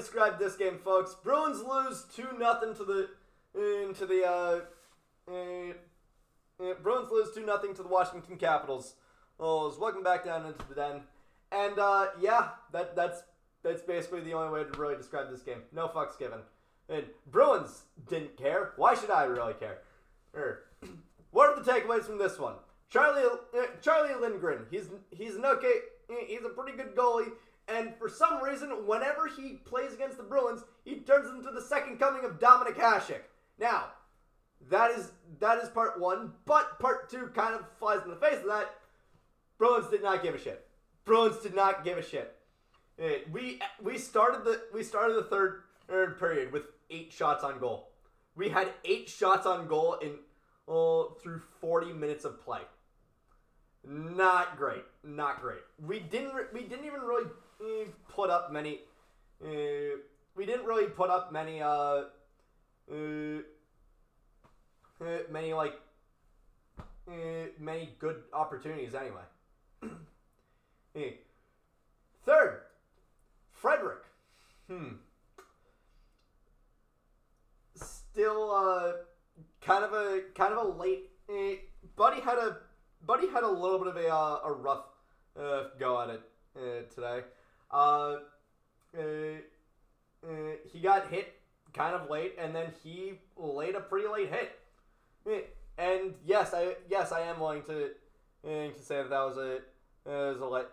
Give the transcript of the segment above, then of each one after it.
describe this game, folks. Bruins lose 2-0 Bruins lose 2-0 to the Washington Capitals. Welcome back down into the den. And that's basically the only way to really describe this game. No fucks given. And Bruins didn't care. Why should I really care? What are the takeaways from this one? Charlie Lindgren. He's a pretty good goalie. And for some reason, whenever he plays against the Bruins, he turns into the second coming of Dominic Hasek. Now, that is part one, but part two kind of flies in the face of that. Bruins did not give a shit. Bruins did not give a shit. We started the third period with 8 shots on goal. We had 8 shots on goal in through 40 minutes of play. Not great. Not great. We didn't even really put up many. We didn't really put up many. Many good opportunities anyway. Third, Frederick. Still, kind of a late. Buddy had a little bit of a rough go at it today. He got hit kind of late, and then he laid a pretty late hit. And yes, I am willing to say that was a late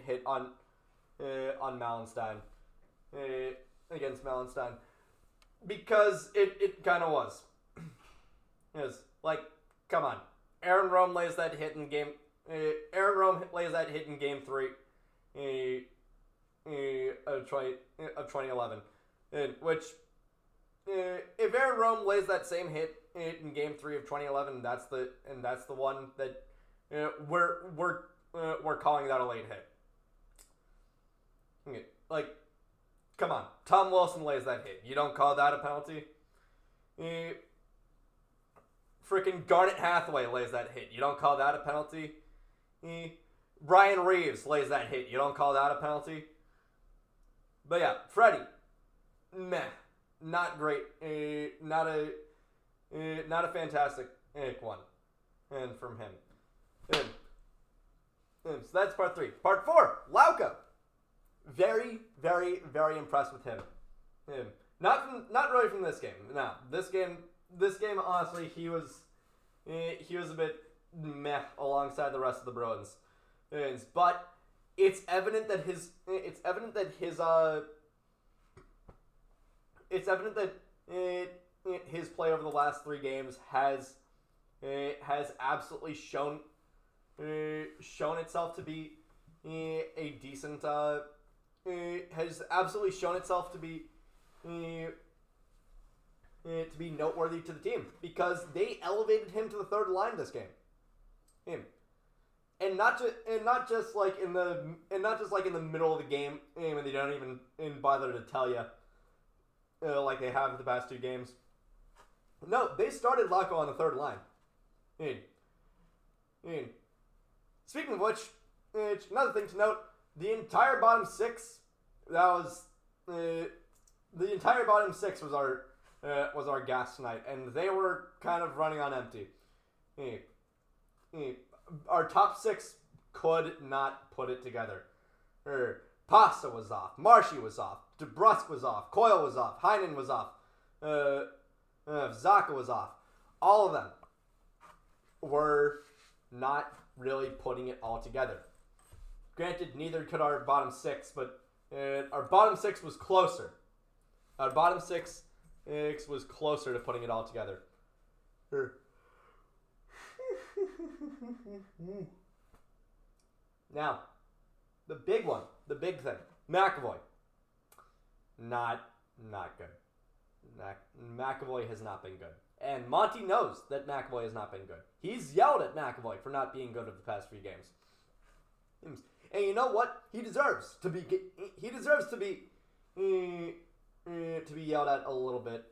hit on Mallenstein against Mallenstein, because it kind of was. It's like, come on, Aaron Rome lays that hit in game. Aaron Rome lays that hit in game 3 of 2011, which if Aaron Rome lays that same hit in game 3 of 2011, that's the one that we're calling that a late hit. Okay, like, come on, Tom Wilson lays that hit. You don't call that a penalty? Freaking Garnet Hathaway lays that hit. You don't call that a penalty? Ryan Reeves lays that hit. You don't call that a penalty? But yeah, Freddie, meh, not great. Not a fantastic one, and from him. So that's part 3. Part 4, Lauka. Very, very, very impressed with him. Not really from this game. No, this game, honestly, he was a bit meh alongside the rest of the Bruins. But it's evident that his play over the last 3 games has absolutely shown itself to be a decent. Has absolutely shown itself to be noteworthy to the team, because they elevated him to the third line this game. And not just like in the middle of the game, when they don't even bother to tell you, like they have the past 2 games. No, they started Lauka on the third line. Speaking of which, another thing to note: the entire bottom 6. The entire bottom 6 was our gas tonight, and they were kind of running on empty. Our top 6 could not put it together. Pasta was off, Marshy was off, DeBrusque was off, Coyle was off, Heinen was off, Zaka was off. All of them were not really putting it all together. Granted, neither could our bottom 6, but our bottom 6 was closer. Our bottom 6 was closer to putting it all together. Now, the big one, the big thing, McAvoy. Not good. McAvoy has not been good. And Monty knows that McAvoy has not been good. He's yelled at McAvoy for not being good over the past few games. And you know what? He deserves to be yelled at a little bit,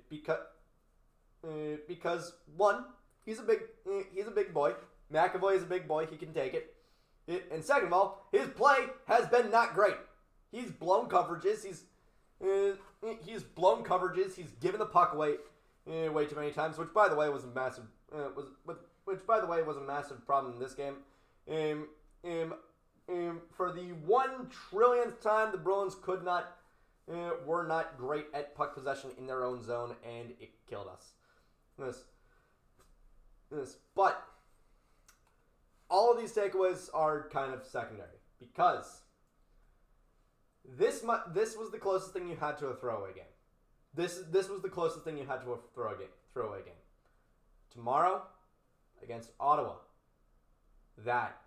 because one, he's a big boy. McAvoy is a big boy. He can take it. And second of all, his play has been not great. He's blown coverages. He's blown coverages. He's given the puck away way too many times, which by the way was a massive problem in this game. For the 1 trillionth time, the Bruins were not great at puck possession in their own zone, and it killed us. But all of these takeaways are kind of secondary because this was the closest thing you had to a throwaway game. This was the closest thing you had to a throwaway game. Tomorrow against Ottawa, that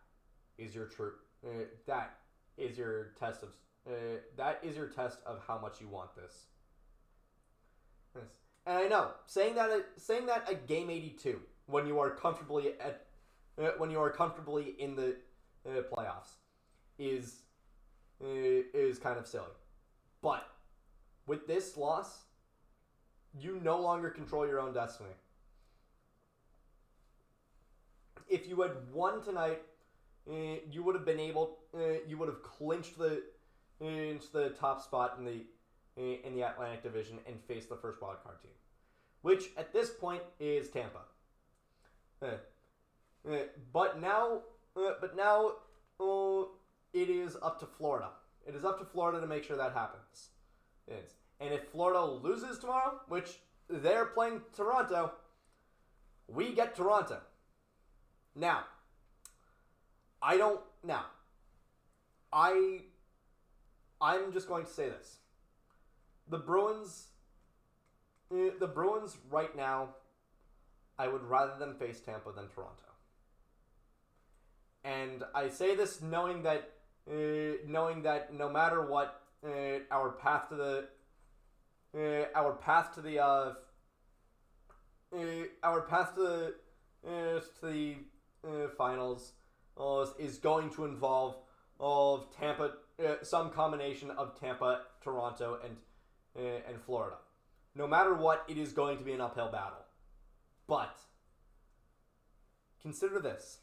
is your that is your test of how much you want this. Yes. And I know saying that at game 82 when you are comfortably in the playoffs is kind of silly, but with this loss, you no longer control your own destiny. If you had won tonight, you would have clinched the top spot in the Atlantic Division and faced the first wildcard team, which at this point is Tampa. But now, it is up to Florida. It is up to Florida to make sure that happens. And if Florida loses tomorrow, which they're playing Toronto, we get Toronto. Now, I'm just going to say this. The Bruins right now, I would rather them face Tampa than Toronto. And I say this knowing that no matter what, our path to the finals is going to involve Tampa, some combination of Tampa, Toronto, and Florida. No matter what, it is going to be an uphill battle. But consider this: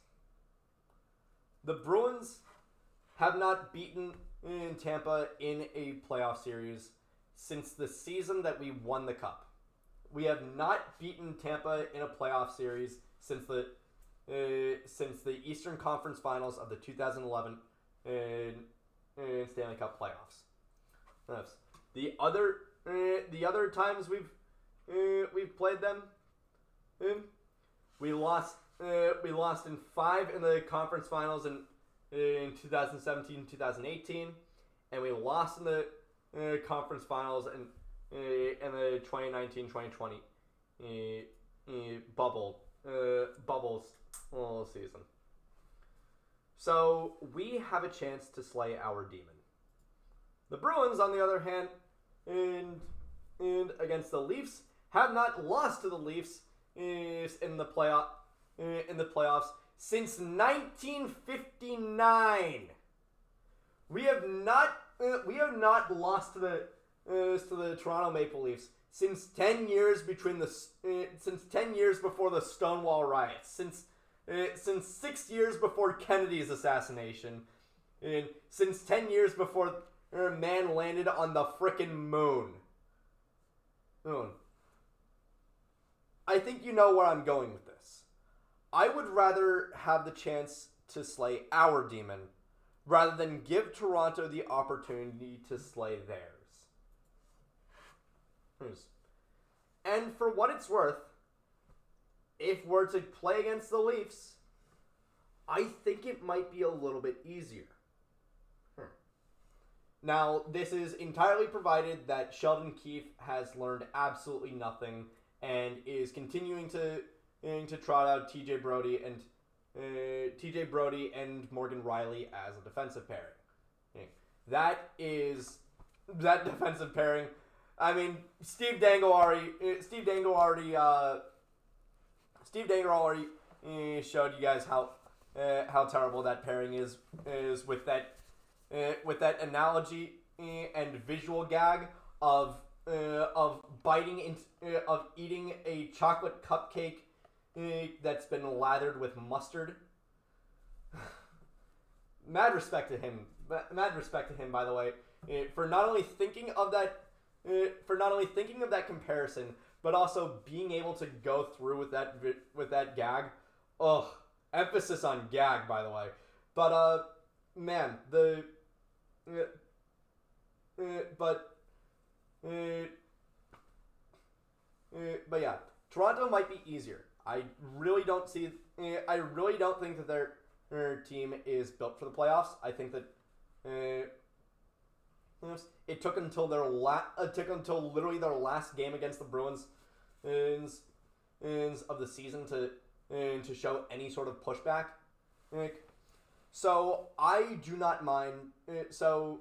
the Bruins have not beaten Tampa in a playoff series since the season that we won the Cup. We have not beaten Tampa in a playoff series since the Eastern Conference Finals of the 2011 Stanley Cup playoffs. The other times we've played them, we lost in 5 in the conference finals in 2017-2018, and we lost in the conference finals in the 2019-2020 bubbles season. So we have a chance to slay our demon. The Bruins, on the other hand, and against the Leafs, have not lost to the Leafs in the playoffs since 1959. We have not lost to the Toronto Maple Leafs since 10 years since 10 years before the Stonewall riots, since 6 years before Kennedy's assassination, and since 10 years before man landed on the frickin' moon. I think you know where I'm going with this. I would rather have the chance to slay our demon rather than give Toronto the opportunity to slay theirs. And for what it's worth, if we're to play against the Leafs, I think it might be a little bit easier. Now, this is entirely provided that Sheldon Keefe has learned absolutely nothing and is continuing to trot out TJ Brody and Morgan Riley as a defensive pairing. That defensive pairing. I mean, Steve Dangle already showed you guys how terrible that pairing is with that analogy and visual gag of eating a chocolate cupcake that's been lathered with mustard. Mad respect to him, by the way. for not only thinking of that comparison, but also being able to go through with that gag. Ugh, emphasis on gag, by the way. But man, but yeah, Toronto might be easier. I really don't think that their team is built for the playoffs. I think that it took until literally their last game against the Bruins of the season to show any sort of pushback. So I do not mind. So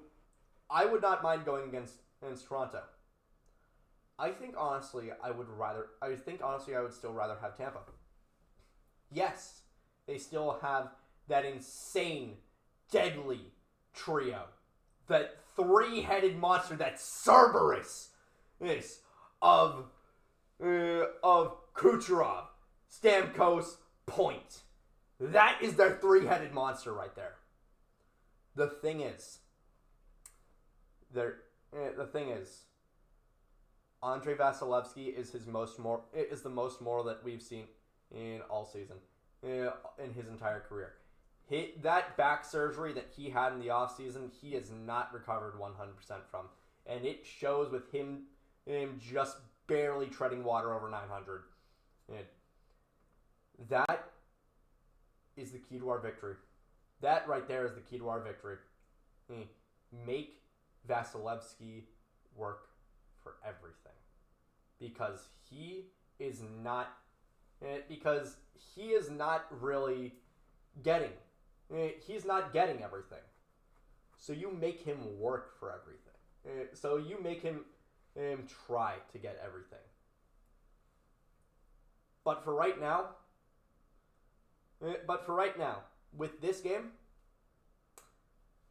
I would not mind going against Toronto. I think honestly I would still rather have Tampa. Yes, they still have that insane, deadly trio, that three-headed monster, that Cerberus of Kucherov, Stamkos, Point. That is their three-headed monster right there. The thing is, Andrei Vasilevsky is the most moral that we've seen in all season, in his entire career. That back surgery that he had in the offseason, he has not recovered 100% from. And it shows with him just barely treading water over 900. That is the key to our victory. That right there is the key to our victory. Make Vasilevsky work for everything. Because he is not really getting. He's not getting everything. So you make him work for everything. So you make him try to get everything. But for right now, with this game,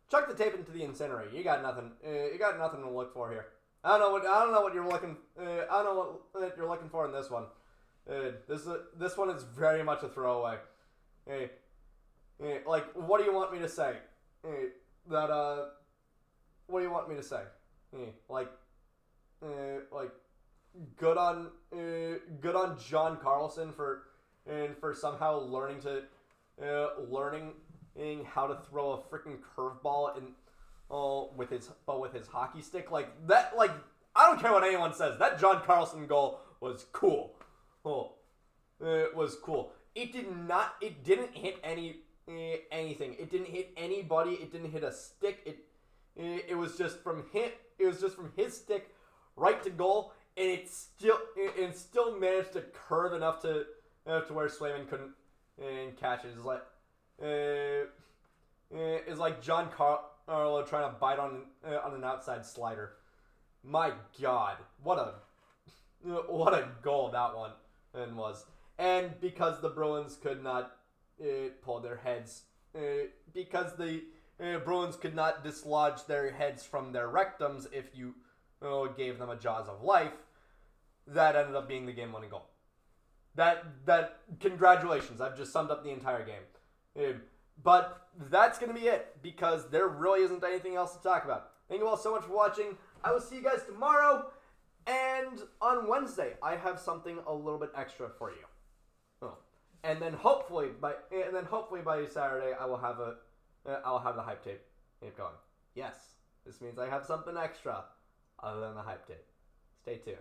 chuck the tape into the incinerator. You got nothing. You got nothing to look for here. I don't know what you're looking. I don't know what you're looking for in this one. This one is very much a throwaway. Like, what do you want me to say? What do you want me to say? Like, good on John Carlson for somehow learning how to throw a freaking curveball with his hockey stick. Like that. Like, I don't care what anyone says. That John Carlson goal was cool. It was cool. It didn't hit anything. It didn't hit anybody. It didn't hit a stick. It was just from his stick right to goal, and it still managed to curve enough to where Swayman couldn't catch it. It's like John Carlo trying to bite on an outside slider. My God, what a goal that one was. And because the Bruins could not pull their heads, because the Bruins could not dislodge their heads from their rectums if you gave them a jaws of life, that ended up being the game-winning goal. That congratulations, I've just summed up the entire game. But that's going to be it, because there really isn't anything else to talk about. Thank you all so much for watching. I will see you guys tomorrow, and on Wednesday, I have something a little bit extra for you. And then hopefully by Saturday, I will have the hype tape going. Yes, this means I have something extra other than the hype tape. Stay tuned.